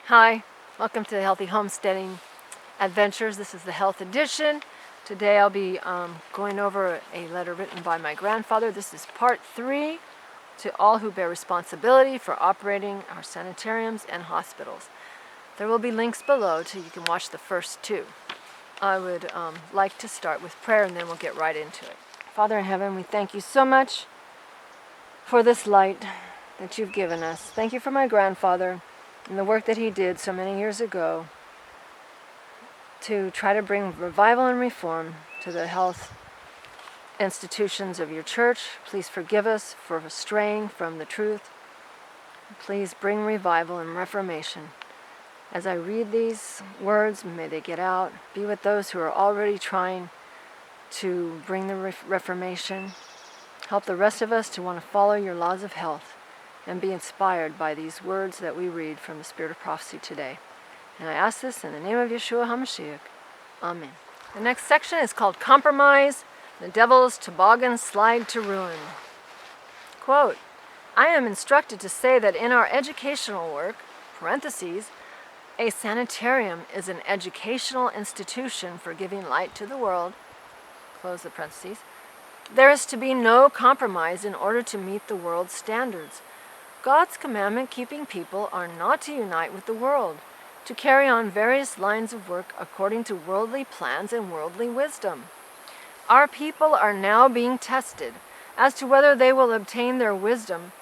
Hi, welcome to the Healthy Homesteading Adventures. This is the Health Edition. Today I'll be going over a letter written by my grandfather. This is part 3 to all who bear responsibility for operating our sanitariums and hospitals. There will be links below so you can watch the first 2. I would like to start with prayer and then we'll get right into it. Father in heaven, we thank you so much for this light that you've given us. Thank you for my grandfather and the work that he did so many years ago to try to bring revival and reform to the health institutions of your church. Please forgive us for straying from the truth. Please bring revival and reformation. As I read these words, may they get out. Be with those who are already trying to bring the reformation. Help the rest of us to want to follow your laws of health and be inspired by these words that we read from the Spirit of Prophecy today. And I ask this in the name of Yeshua HaMashiach. Amen. The next section is called Compromise, the Devil's Toboggan Slide to Ruin. Quote, I am instructed to say that in our educational work, parentheses, a sanitarium is an educational institution for giving light to the world, close the parentheses, there is to be no compromise in order to meet the world's standards. God's commandment-keeping people are not to unite with the world, to carry on various lines of work according to worldly plans and worldly wisdom. Our people are now being tested as to whether they will obtain their wisdom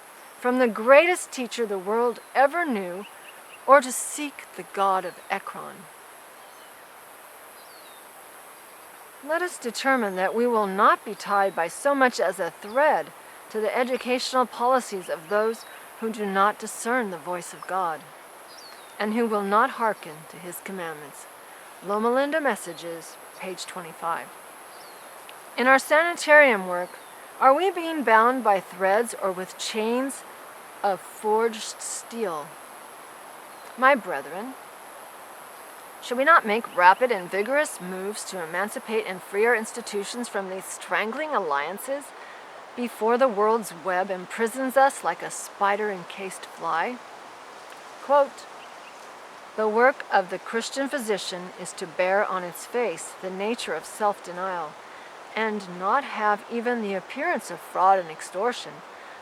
from the greatest teacher the world ever knew, or to seek the God of Ekron. Let us determine that we will not be tied by so much as a thread to the educational policies of those who do not discern the voice of God, and who will not hearken to his commandments. Loma Linda Messages, page 25. In our sanitarium work, are we being bound by threads or with chains of forged steel? My brethren, should we not make rapid and vigorous moves to emancipate and free our institutions from these strangling alliances before the world's web imprisons us like a spider-encased fly? Quote, the work of the Christian physician is to bear on its face the nature of self-denial and not have even the appearance of fraud and extortion.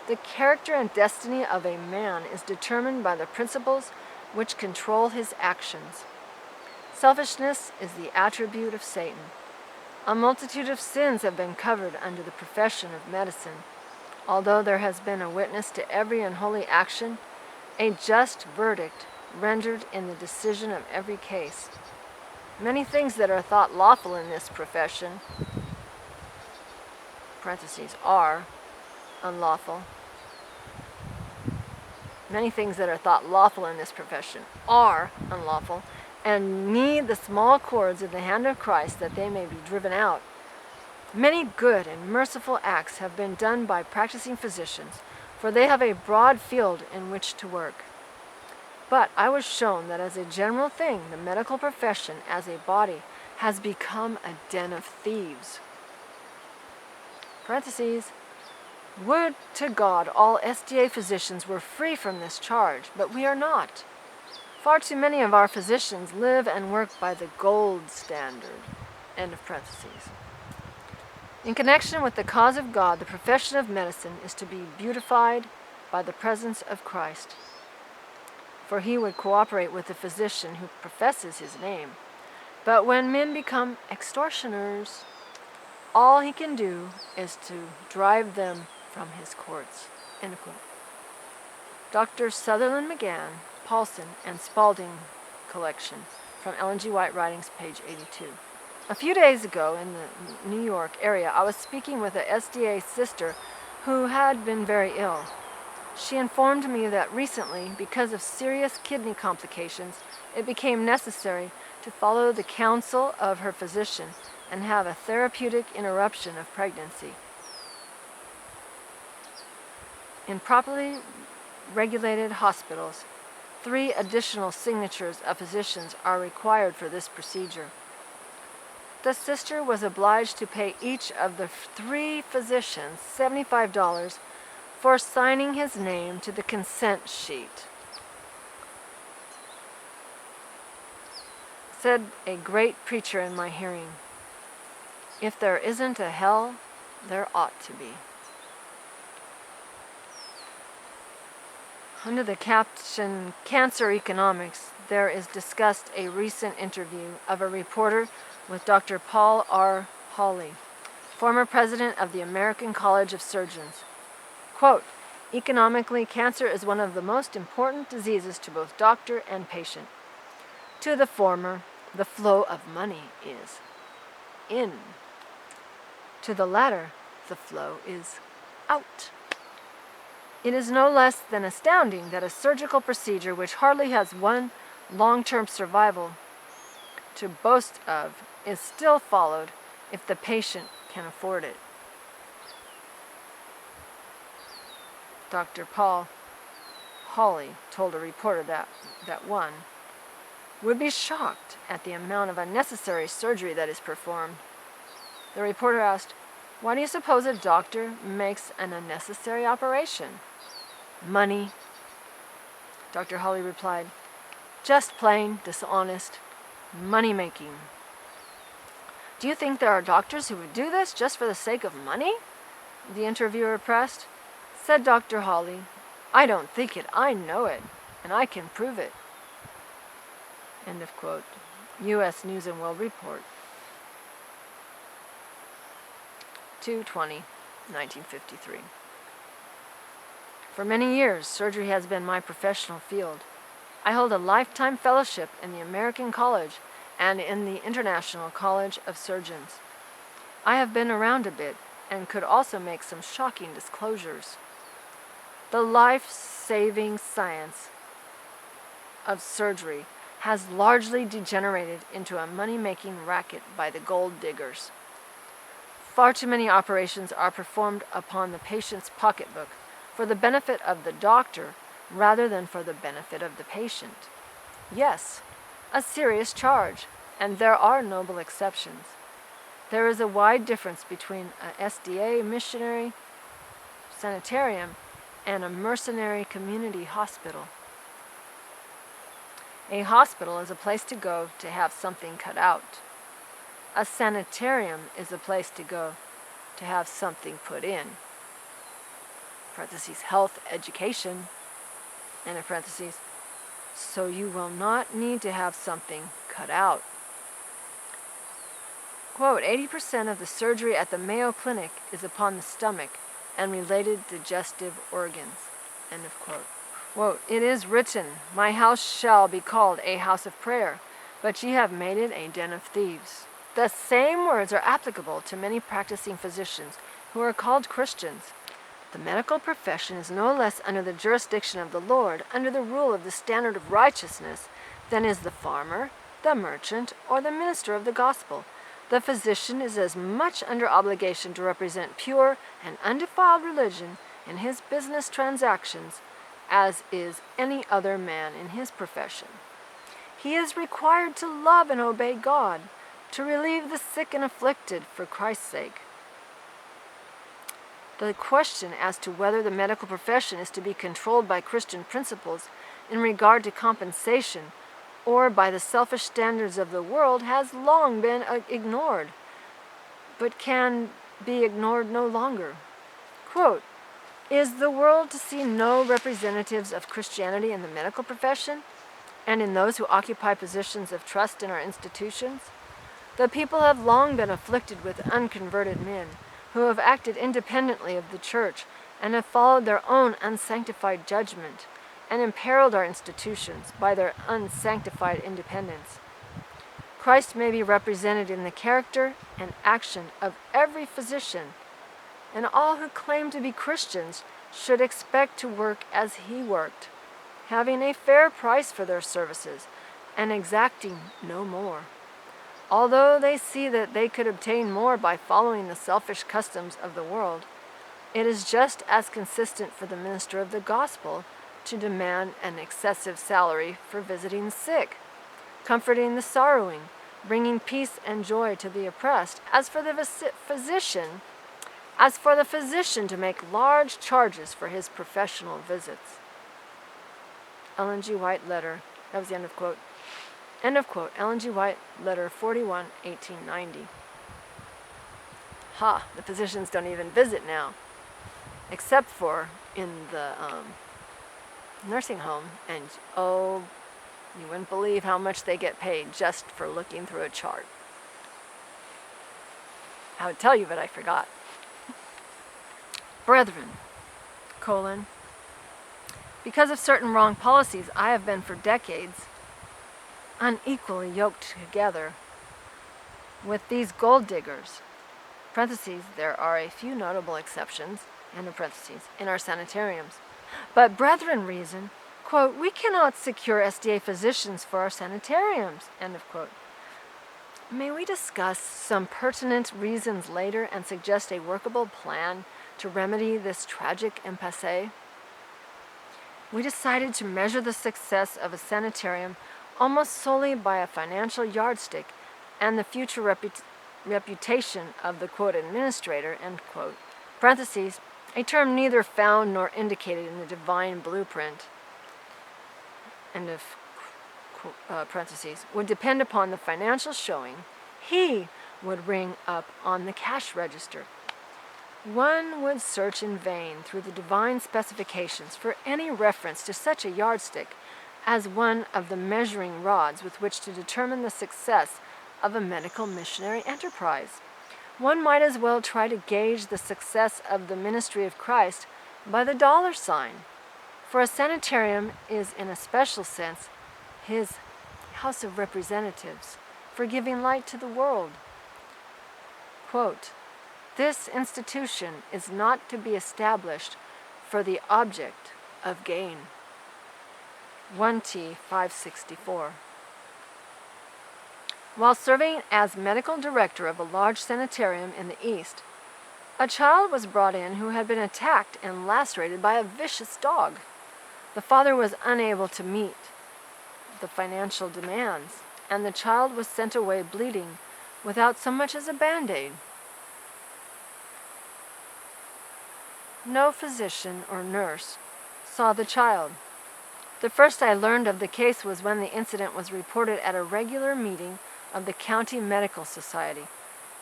The character and destiny of a man is determined by the principles which control his actions. Selfishness is the attribute of Satan. A multitude of sins have been covered under the profession of medicine. Although there has been a witness to every unholy action, a just verdict rendered in the decision of every case. Many things that are thought lawful in this profession, parentheses, are unlawful. Many things that are thought lawful in this profession are unlawful, and need the small cords in the hand of Christ that they may be driven out. Many good and merciful acts have been done by practicing physicians, for they have a broad field in which to work. But I was shown that as a general thing, the medical profession as a body has become a den of thieves. Parentheses, would to God all SDA physicians were free from this charge, but we are not. Far too many of our physicians live and work by the gold standard. End of parentheses. In connection with the cause of God, the profession of medicine is to be beautified by the presence of Christ. For he would cooperate with the physician who professes his name. But when men become extortioners, all he can do is to drive them from his courts. End quote. Dr. Sutherland McGann, Paulson, and Spalding collection from Ellen G. White Writings, page 82. A few days ago in the New York area, I was speaking with a SDA sister who had been very ill. She informed me that recently, because of serious kidney complications, it became necessary to follow the counsel of her physician and have a therapeutic interruption of pregnancy. In properly regulated hospitals, 3 additional signatures of physicians are required for this procedure. The sister was obliged to pay each of the 3 physicians $75 for signing his name to the consent sheet. Said a great preacher in my hearing, "If there isn't a hell, there ought to be." Under the caption Cancer Economics, there is discussed a recent interview of a reporter with Dr. Paul R. Hawley, former president of the American College of Surgeons. Quote, "Economically, cancer is one of the most important diseases to both doctor and patient. To the former, the flow of money is in. To the latter, the flow is out. It is no less than astounding that a surgical procedure which hardly has one long-term survival to boast of is still followed if the patient can afford it." Dr. Paul Hawley told a reporter that one would be shocked at the amount of unnecessary surgery that is performed. The reporter asked, "Why do you suppose a doctor makes an unnecessary operation?" "Money." Dr. Hawley replied, "Just plain dishonest money-making." "Do you think there are doctors who would do this just for the sake of money?" the interviewer pressed. Said Dr. Hawley, "I don't think it, I know it, and I can prove it." End of quote. U.S. News and World Report, 2/20/1953. For many years, surgery has been my professional field. I hold a lifetime fellowship in the American College and in the International College of Surgeons. I have been around a bit and could also make some shocking disclosures. The life-saving science of surgery has largely degenerated into a money-making racket by the gold diggers. Far too many operations are performed upon the patient's pocketbook for the benefit of the doctor rather than for the benefit of the patient. Yes, a serious charge, and there are noble exceptions. There is a wide difference between a SDA missionary sanitarium and a mercenary community hospital. A hospital is a place to go to have something cut out. A sanitarium is a place to go to have something put in. Parentheses, health education, and in parentheses, so you will not need to have something cut out. Quote, 80% of the surgery at the Mayo Clinic is upon the stomach and related digestive organs. End of quote. Quote, it is written, my house shall be called a house of prayer, but ye have made it a den of thieves. The same words are applicable to many practicing physicians who are called Christians. The medical profession is no less under the jurisdiction of the Lord, under the rule of the standard of righteousness, than is the farmer, the merchant, or the minister of the gospel. The physician is as much under obligation to represent pure and undefiled religion in his business transactions as is any other man in his profession. He is required to love and obey God, to relieve the sick and afflicted for Christ's sake. The question as to whether the medical profession is to be controlled by Christian principles in regard to compensation or by the selfish standards of the world has long been ignored, but can be ignored no longer. Quote, is the world to see no representatives of Christianity in the medical profession and in those who occupy positions of trust in our institutions? The people have long been afflicted with unconverted men who have acted independently of the church and have followed their own unsanctified judgment and imperiled our institutions by their unsanctified independence. Christ may be represented in the character and action of every physician, and all who claim to be Christians should expect to work as he worked, having a fair price for their services and exacting no more. Although they see that they could obtain more by following the selfish customs of the world, it is just as consistent for the minister of the gospel to demand an excessive salary for visiting the sick, comforting the sorrowing, bringing peace and joy to the oppressed, as for the physician to make large charges for his professional visits. Ellen G. White letter. That was the end of quote. End of quote. Ellen G. White, letter 41, 1890. Ha, the physicians don't even visit now, except for in the nursing home, and oh, you wouldn't believe how much they get paid just for looking through a chart. I would tell you, but I forgot. Brethren, colon, because of certain wrong policies, I have been for decades unequally yoked together with these gold diggers. Parentheses, there are a few notable exceptions, end of parentheses, in our sanitariums. But brethren reason, quote, we cannot secure SDA physicians for our sanitariums, end of quote. May we discuss some pertinent reasons later and suggest a workable plan to remedy this tragic impasse? We decided to measure the success of a sanitarium almost solely by a financial yardstick and the future reputation of the quote administrator, end quote, parentheses, a term neither found nor indicated in the divine blueprint, end of parentheses, would depend upon the financial showing he would ring up on the cash register. One would search in vain through the divine specifications for any reference to such a yardstick as one of the measuring rods with which to determine the success of a medical missionary enterprise. One might as well try to gauge the success of the ministry of Christ by the dollar sign, for a sanitarium is in a special sense his House of Representatives for giving light to the world. Quote, this institution is not to be established for the object of gain. 1T 564. While serving as medical director of a large sanitarium in the East, a child was brought in who had been attacked and lacerated by a vicious dog. The father was unable to meet the financial demands, and the child was sent away bleeding without so much as a band-aid. No physician or nurse saw the child. The first I learned of the case was when the incident was reported at a regular meeting of the County Medical Society.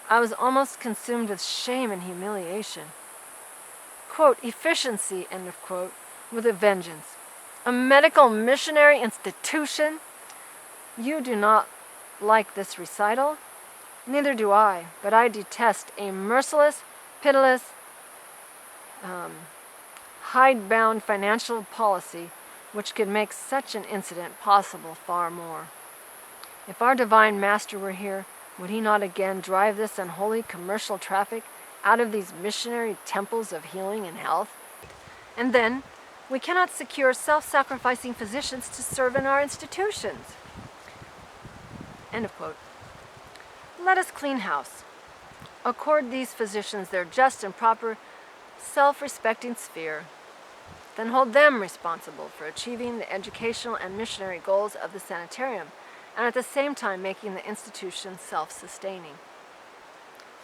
I was almost consumed with shame and humiliation. Quote, efficiency, end of quote, with a vengeance. A medical missionary institution? You do not like this recital? Neither do I, but I detest a merciless, pitiless, hidebound financial policy which could make such an incident possible far more. If our divine master were here, would he not again drive this unholy commercial traffic out of these missionary temples of healing and health? And then, we cannot secure self-sacrificing physicians to serve in our institutions. End of quote. Let us clean house. Accord these physicians their just and proper self-respecting sphere. Then hold them responsible for achieving the educational and missionary goals of the sanitarium, and at the same time making the institution self-sustaining.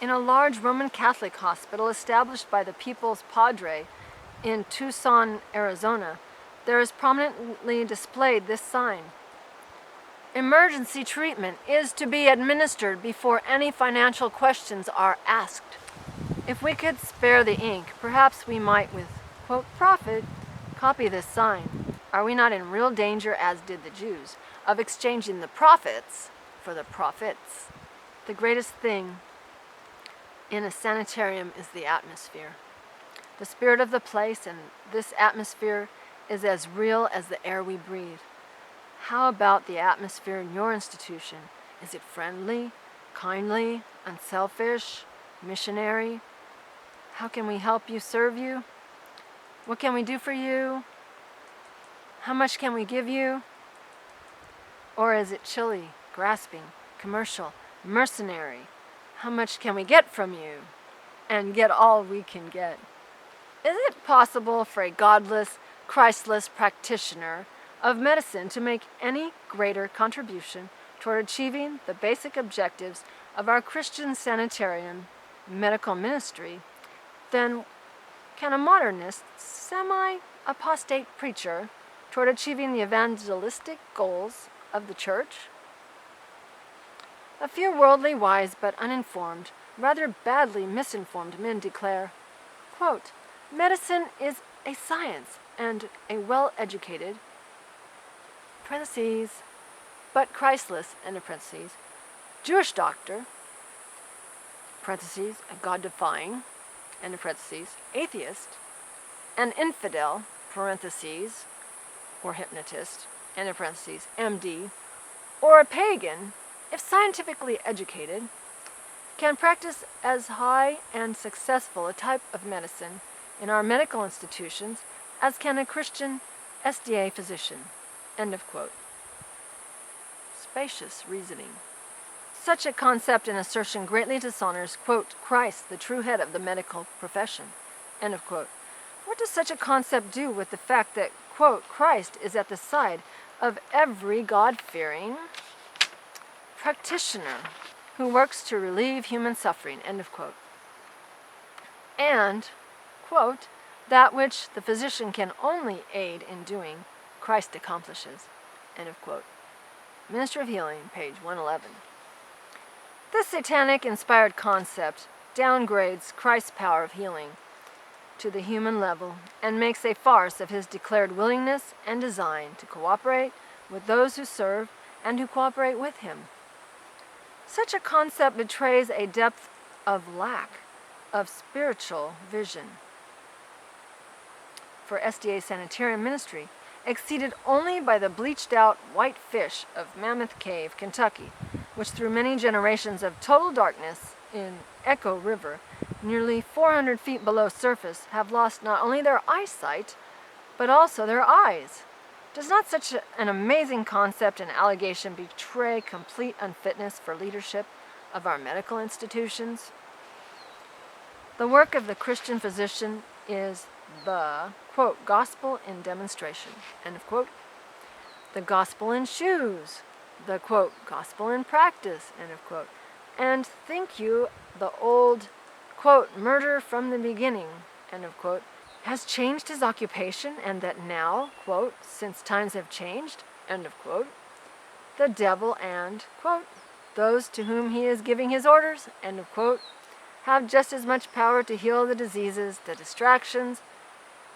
In a large Roman Catholic hospital established by the People's Padre in Tucson, Arizona, there is prominently displayed this sign. Emergency treatment is to be administered before any financial questions are asked. If we could spare the ink, perhaps we might, with, quote, profit, copy this sign. Are we not in real danger, as did the Jews, of exchanging the profits for the profits? The greatest thing in a sanitarium is the atmosphere. The spirit of the place and this atmosphere is as real as the air we breathe. How about the atmosphere in your institution? Is it friendly, kindly, unselfish, missionary? How can we help you, serve you? What can we do for you? How much can we give you? Or is it chilly, grasping, commercial, mercenary? How much can we get from you? And get all we can get. Is it possible for a godless, Christless practitioner of medicine to make any greater contribution toward achieving the basic objectives of our Christian sanitarium medical ministry than can a modernist, semi-apostate preacher toward achieving the evangelistic goals of the church? A few worldly wise but uninformed, rather badly misinformed men declare, quote, medicine is a science and a well-educated, parentheses, but Christless, end of parentheses, Jewish doctor, parentheses, a God-defying, end of parentheses, atheist, an infidel, parentheses, or hypnotist, end of parentheses, MD, or a pagan, if scientifically educated, can practice as high and successful a type of medicine in our medical institutions as can a Christian SDA physician, end of quote. Spacious reasoning. Such a concept and assertion greatly dishonors, quote, Christ, the true head of the medical profession, end of quote. What does such a concept do with the fact that, quote, Christ is at the side of every God-fearing practitioner who works to relieve human suffering, end of quote. And, quote, that which the physician can only aid in doing, Christ accomplishes, end of quote. Ministry of Healing, page 111. This satanic-inspired concept downgrades Christ's power of healing to the human level and makes a farce of his declared willingness and design to cooperate with those who serve and who cooperate with him. Such a concept betrays a depth of lack of spiritual vision for SDA Sanitarium ministry, exceeded only by the bleached-out white fish of Mammoth Cave, Kentucky, which through many generations of total darkness in Echo River, nearly 400 feet below surface, have lost not only their eyesight, but also their eyes. Does not such an amazing concept and allegation betray complete unfitness for leadership of our medical institutions? The work of the Christian physician is the, quote, gospel in demonstration, end of quote. The gospel in shoes, the, quote, gospel in practice, end of quote. And think you the old, quote, murder from the beginning, end of quote, has changed his occupation, and that now, quote, since times have changed, end of quote, the devil and, quote, those to whom he is giving his orders, end of quote, have just as much power to heal the diseases, the distractions,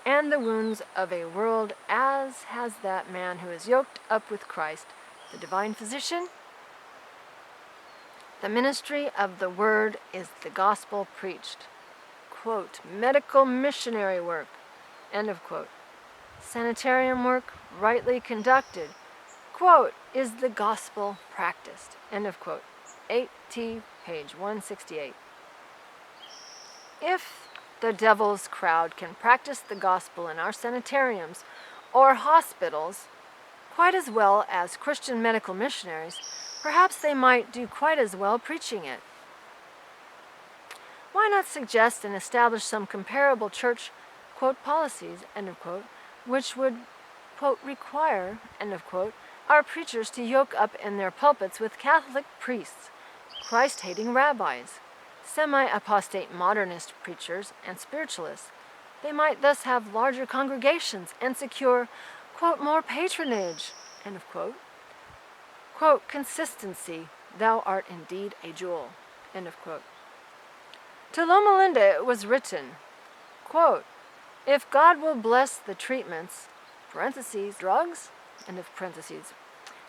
and the wounds of a world as has that man who is yoked up with Christ, the divine physician. The ministry of the word is the gospel preached, quote, medical missionary work, end of quote. Sanitarium work rightly conducted, quote, is the gospel practiced, end of quote. 8T, page 168. If the devil's crowd can practice the gospel in our sanitariums or hospitals quite as well as Christian medical missionaries, perhaps they might do quite as well preaching it. Why not suggest and establish some comparable church, quote, policies, end of quote, which would, quote, require, end of quote, our preachers to yoke up in their pulpits with Catholic priests, Christ-hating rabbis, semi-apostate modernist preachers, and spiritualists. They might thus have larger congregations and secure, quote, more patronage, end of quote. Quote, consistency, thou art indeed a jewel, end of quote. To Loma Linda it was written, quote, if God will bless the treatments, parentheses, drugs, end of parentheses,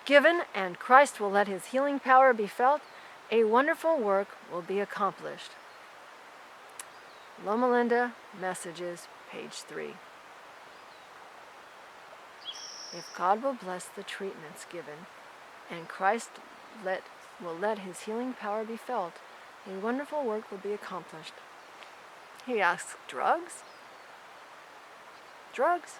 given, and Christ will let his healing power be felt, a wonderful work will be accomplished. Loma Linda Messages, page 3. If God will bless the treatments given, and Christ will let his healing power be felt, a wonderful work will be accomplished. He asks, drugs? Drugs?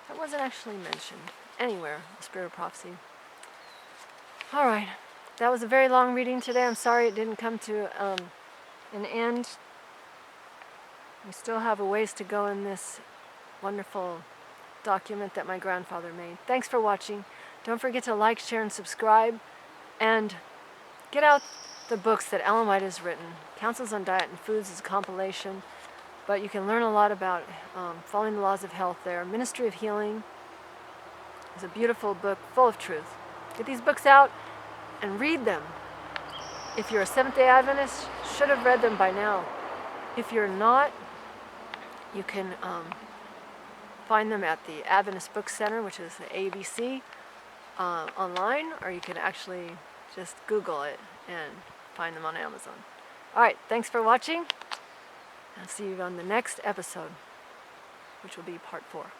That wasn't actually mentioned anywhere in Spirit of Prophecy. All right, that was a very long reading today. I'm sorry it didn't come to an end. We still have a ways to go in this wonderful document that my grandfather made. Thanks for watching. Don't forget to like, share, and subscribe. And get out the books that Ellen White has written. Counsels on Diet and Foods is a compilation, but you can learn a lot about following the laws of health there. Ministry of Healing is a beautiful book full of truth. Get these books out and read them. If you're a Seventh-day Adventist, should have read them by now. If you're not, you can find them at the Adventist Book Center, which is the ABC, online, or you can actually just Google it and find them on Amazon. All right, thanks for watching. I'll see you on the next episode, which will be part 4.